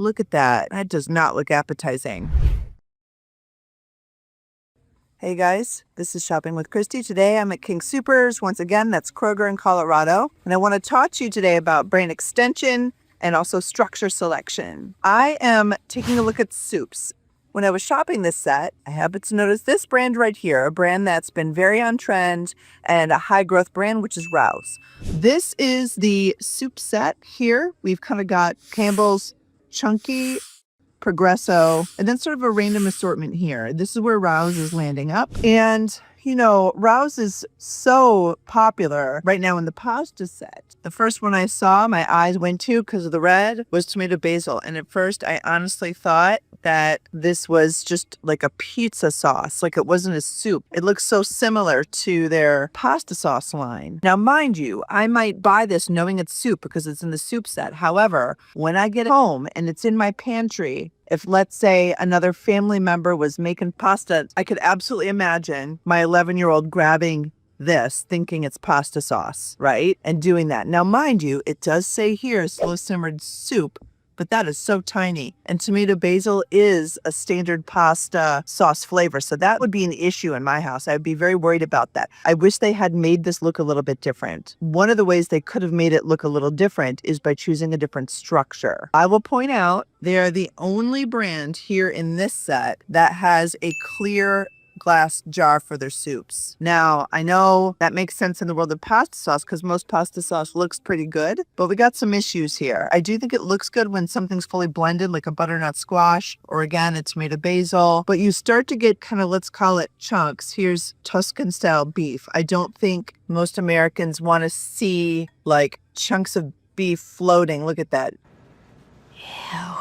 Look at that. That does not look appetizing. Hey guys, this is Shopping with Christy. Today I'm at King Soopers. Once again, that's Kroger in Colorado. And I want to talk to you today about brand extension and also structure selection. I am taking a look at soups. When I was shopping this set, I happened to notice this brand right here, a brand that's been very on trend and a high growth brand, which is Rouse. This is the soup set here. We've kind of got Campbell's, Chunky, Progresso, and then sort of a random assortment here. This is where Rouse is landing up. And, you know, Rouse is so popular right now in the pasta set. The first one I saw, my eyes went to because of the red, was tomato basil. And at first, I honestly thought that this was just like a pizza sauce, like it wasn't a soup. It looks so similar to their pasta sauce line. Now, mind you, I might buy this knowing it's soup because it's in the soup set. However, when I get home and it's in my pantry, if, let's say, another family member was making pasta, I could absolutely imagine my 11-year-old grabbing this, thinking it's pasta sauce, right? And doing that. Now, mind you, it does say here, slow simmered soup, but that is so tiny. And tomato basil is a standard pasta sauce flavor. So that would be an issue in my house. I would be very worried about that. I wish they had made this look a little bit different. One of the ways they could have made it look a little different is by choosing a different structure. I will point out they are the only brand here in this set that has a clear glass jar for their soups. Now, I know that makes sense in the world of pasta sauce because most pasta sauce looks pretty good, but we got some issues here. I do think it looks good when something's fully blended, like a butternut squash, or again, a tomato basil, but you start to get kind of, let's call it chunks. Here's Tuscan style beef. I don't think most Americans want to see like chunks of beef floating. Look at that. Ew.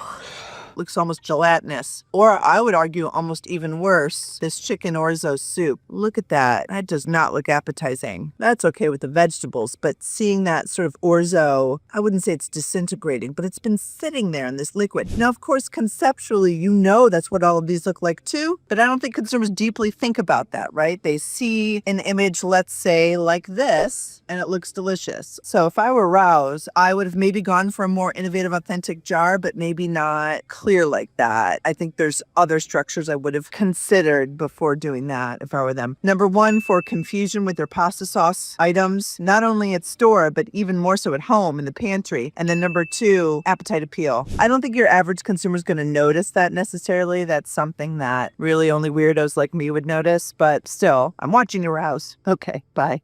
Looks almost gelatinous. Or I would argue almost even worse, this chicken orzo soup. Look at that. That does not look appetizing. That's okay with the vegetables, but seeing that sort of orzo, I wouldn't say it's disintegrating, but it's been sitting there in this liquid. Now, of course, conceptually, you know that's what all of these look like too, but I don't think consumers deeply think about that, right? They see an image, let's say, like this, and it looks delicious. So if I were Rouse, I would have maybe gone for a more innovative, authentic jar, but maybe not clear like that. I think there's other structures I would have considered before doing that if I were them. Number one, for confusion with their pasta sauce items, not only at store, but even more so at home in the pantry. And then number two, appetite appeal. I don't think your average consumer is going to notice that necessarily. That's something that really only weirdos like me would notice, but still, I'm watching your house. Okay, bye.